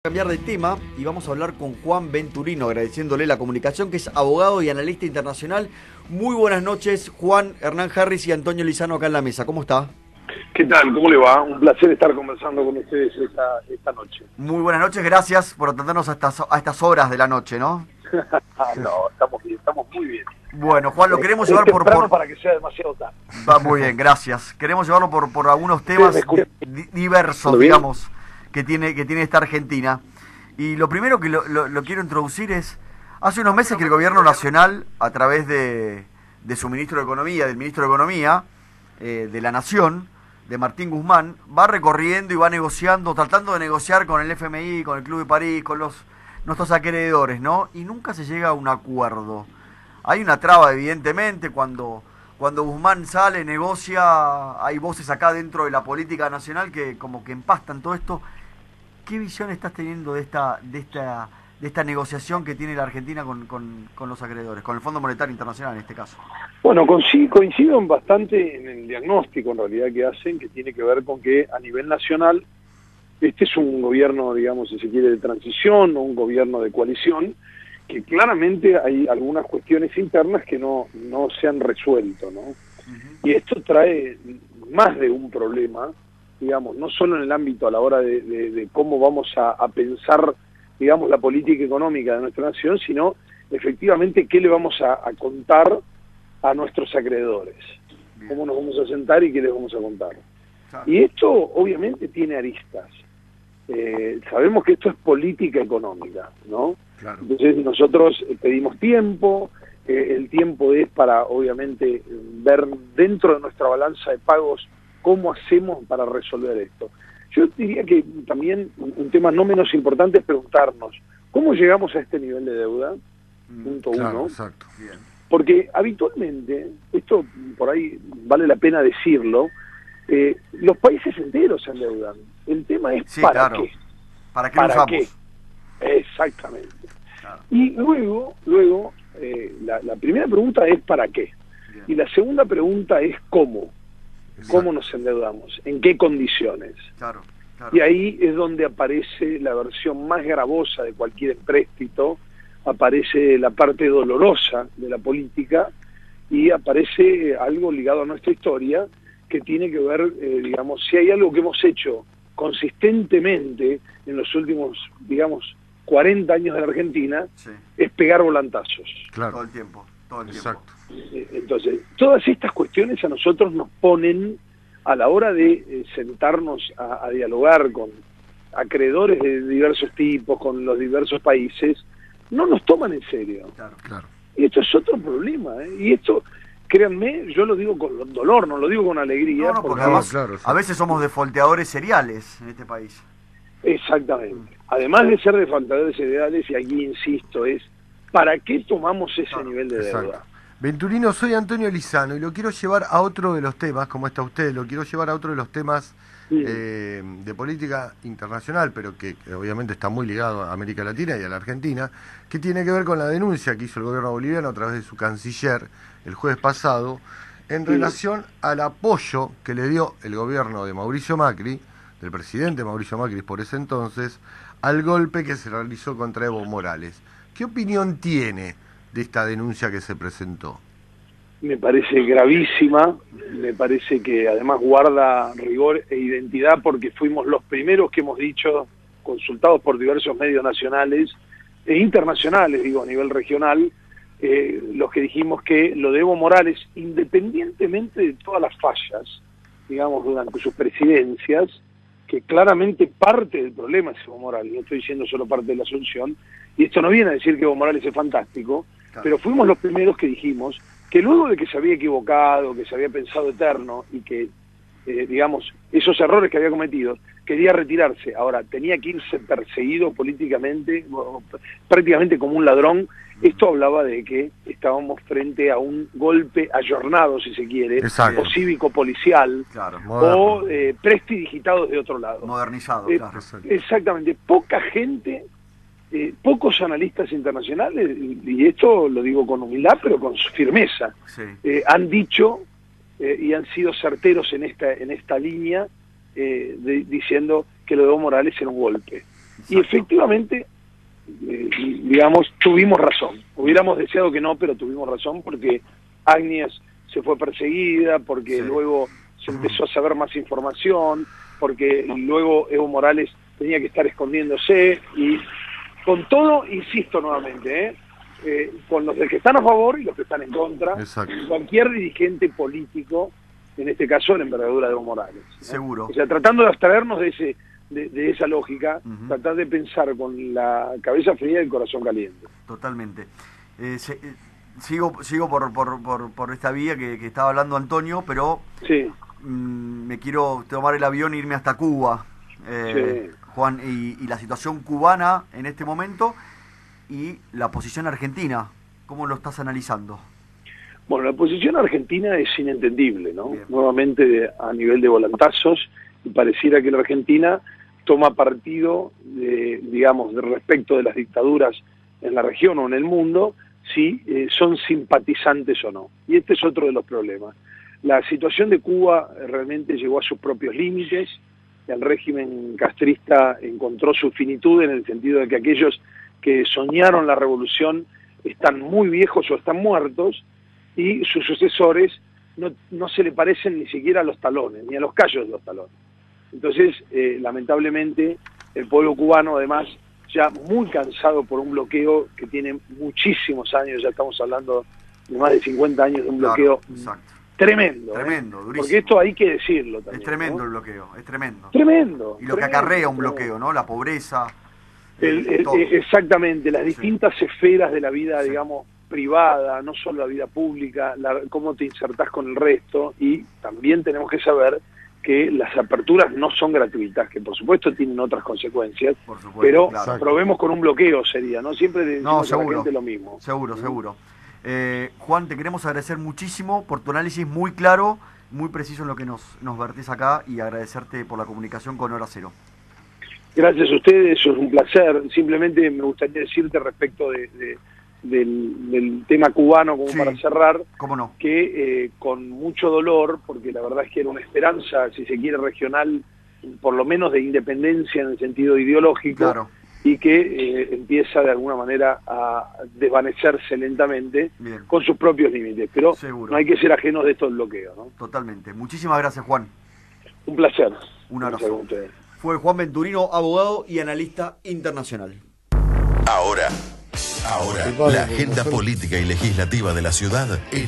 Cambiar de tema y vamos a hablar con Juan Venturino, agradeciéndole la comunicación, que es abogado y analista internacional. Muy buenas noches, Juan, Hernán Harris y Antonio Lizano acá en la mesa. ¿Cómo está? ¿Qué tal? ¿Cómo le va? Un placer estar conversando con ustedes esta noche. Muy buenas noches, gracias por atendernos a estas horas de la noche, ¿no? No, estamos bien, estamos muy bien. Bueno, Juan, lo queremos Es llevar temprano por... para que sea demasiado tarde. Va muy bien, gracias. Queremos llevarlo por algunos temas diversos, digamos, que tiene esta Argentina. Y lo primero que lo quiero introducir es, hace unos meses que el gobierno nacional, a través de su ministro de Economía, del ministro de Economía, de la Nación, de Martín Guzmán, va recorriendo y va negociando, tratando de negociar con el FMI, con el Club de París, con nuestros acreedores, ¿no? Y nunca se llega a un acuerdo. Hay una traba, evidentemente, cuando Guzmán sale, negocia, hay voces acá dentro de la política nacional que como que empastan todo esto. ¿Qué visión estás teniendo de esta negociación que tiene la Argentina con los acreedores, con el Fondo Monetario Internacional en este caso? Bueno, coincido bastante en el diagnóstico en realidad que hacen, que tiene que ver con que a nivel nacional este es un gobierno, digamos, si se quiere, de transición o un gobierno de coalición, que claramente hay algunas cuestiones internas que no se han resuelto, ¿no? Y esto trae más de un problema, digamos, no solo en el ámbito a la hora de cómo vamos a pensar, digamos, la política económica de nuestra nación, sino efectivamente qué le vamos a contar a nuestros acreedores, cómo nos vamos a sentar y qué les vamos a contar. Claro. Y esto obviamente tiene aristas. Sabemos que esto es política económica, ¿no? Claro. Entonces nosotros pedimos tiempo, el tiempo es para obviamente ver dentro de nuestra balanza de pagos cómo hacemos para resolver esto. Yo diría que también un tema no menos importante es preguntarnos, ¿cómo llegamos a este nivel de deuda? Punto uno. Exacto. Bien. Porque habitualmente, esto por ahí vale la pena decirlo, los países enteros se endeudan. El tema es sí, ¿para claro. qué? ¿Para qué lo usamos? ¿Qué? Exactamente. Claro. Y luego la primera pregunta es ¿para qué? Bien. Y la segunda pregunta es ¿cómo? Exacto. ¿Cómo nos endeudamos? ¿En qué condiciones? Claro, claro. Y ahí es donde aparece la versión más gravosa de cualquier empréstito, aparece la parte dolorosa de la política y aparece algo ligado a nuestra historia que tiene que ver, digamos, si hay algo que hemos hecho consistentemente en los últimos, digamos, 40 años de la Argentina, sí, es pegar volantazos. Claro. Todo el tiempo. Exacto. Entonces, todas estas cuestiones a nosotros nos ponen, a la hora de sentarnos a dialogar con acreedores de diversos tipos, con los diversos países, no nos toman en serio. Claro, claro. Y esto es otro problema, ¿eh? Y esto, créanme, yo lo digo con dolor, no lo digo con alegría. No, porque además a veces somos defolteadores seriales en este país. Exactamente. Además de ser defolteadores seriales, y aquí insisto, es ¿para qué tomamos ese nivel de deuda? Exacto. Venturino, soy Antonio Lizano y lo quiero llevar a otro de los temas, como está usted, lo quiero llevar a otro de los temas de política internacional, pero que obviamente está muy ligado a América Latina y a la Argentina, que tiene que ver con la denuncia que hizo el gobierno boliviano a través de su canciller el jueves pasado, en relación al apoyo que le dio el gobierno de Mauricio Macri, del presidente Mauricio Macri por ese entonces, al golpe que se realizó contra Evo Morales. ¿Qué opinión tiene de esta denuncia que se presentó? Me parece gravísima, me parece que además guarda rigor e identidad porque fuimos los primeros que hemos dicho, consultados por diversos medios nacionales e internacionales, digo, a nivel regional, los que dijimos que lo de Evo Morales, independientemente de todas las fallas, digamos, durante sus presidencias, que claramente parte del problema es Evo Morales, no estoy diciendo solo parte de la solución, y esto no viene a decir que Evo Morales es fantástico, claro, pero fuimos los primeros que dijimos que luego de que se había equivocado, que se había pensado eterno y que, digamos, esos errores que había cometido, quería retirarse. Ahora, tenía que irse perseguido políticamente, prácticamente como un ladrón. Esto hablaba de que estábamos frente a un golpe ayornado, si se quiere, exacto, o cívico-policial, claro, o prestidigitado de otro lado. Modernizado, claro. Exactamente. Poca gente... pocos analistas internacionales, y esto lo digo con humildad, pero con firmeza, sí, han dicho y han sido certeros en esta línea, diciendo que lo de Evo Morales era un golpe. Y efectivamente, digamos, tuvimos razón. Hubiéramos deseado que no, pero tuvimos razón porque Áñez se fue perseguida, porque luego se empezó a saber más información, porque luego Evo Morales tenía que estar escondiéndose, y con todo, insisto nuevamente, con los que están a favor y los que están en contra, cualquier dirigente político, en este caso la envergadura de Evo Morales. Seguro. O sea, tratando de abstraernos de esa lógica, tratar de pensar con la cabeza fría y el corazón caliente. Totalmente. Sigo por esta vía que estaba hablando Antonio, pero me quiero tomar el avión e irme hasta Cuba, Juan, y la situación cubana en este momento y la posición argentina, ¿cómo lo estás analizando? Bueno, la posición argentina es inentendible, ¿no? Bien. Nuevamente a nivel de volantazos, y pareciera que la Argentina toma partido, digamos, respecto de las dictaduras en la región o en el mundo, si son simpatizantes o no. Y este es otro de los problemas. La situación de Cuba realmente llegó a sus propios límites. El régimen castrista encontró su finitud en el sentido de que aquellos que soñaron la revolución están muy viejos o están muertos, y sus sucesores no se le parecen ni siquiera a los talones, ni a los callos de los talones. Entonces, lamentablemente, el pueblo cubano, además, ya muy cansado por un bloqueo que tiene muchísimos años, ya estamos hablando de más de 50 años de un bloqueo tremendo. Tremendo, durísimo. Porque esto hay que decirlo también. Es tremendo, ¿no? El bloqueo, es tremendo. Tremendo. Y lo que acarrea un bloqueo, ¿no? La pobreza. Exactamente, las distintas esferas de la vida, digamos, privada, no solo la vida pública, cómo te insertás con el resto, y también tenemos que saber que las aperturas no son gratuitas, que por supuesto tienen otras consecuencias, pero probemos con un bloqueo sería, ¿no? Siempre decimos a la gente lo mismo. Seguro. Juan, te queremos agradecer muchísimo por tu análisis muy claro, muy preciso en lo que nos vertés acá, y agradecerte por la comunicación con Hora Cero. Gracias a ustedes, eso es un placer. Simplemente me gustaría decirte respecto del tema cubano, como para cerrar, ¿cómo no? Que con mucho dolor, porque la verdad es que era una esperanza, si se quiere, regional, por lo menos de independencia en el sentido ideológico, y que empieza de alguna manera a desvanecerse lentamente con sus propios límites. Pero no hay que ser ajenos de estos bloqueos, ¿no? Totalmente. Muchísimas gracias, Juan. Un placer. Un abrazo. Fue Juan Venturino, abogado y analista internacional. Ahora, la agenda política y legislativa de la ciudad en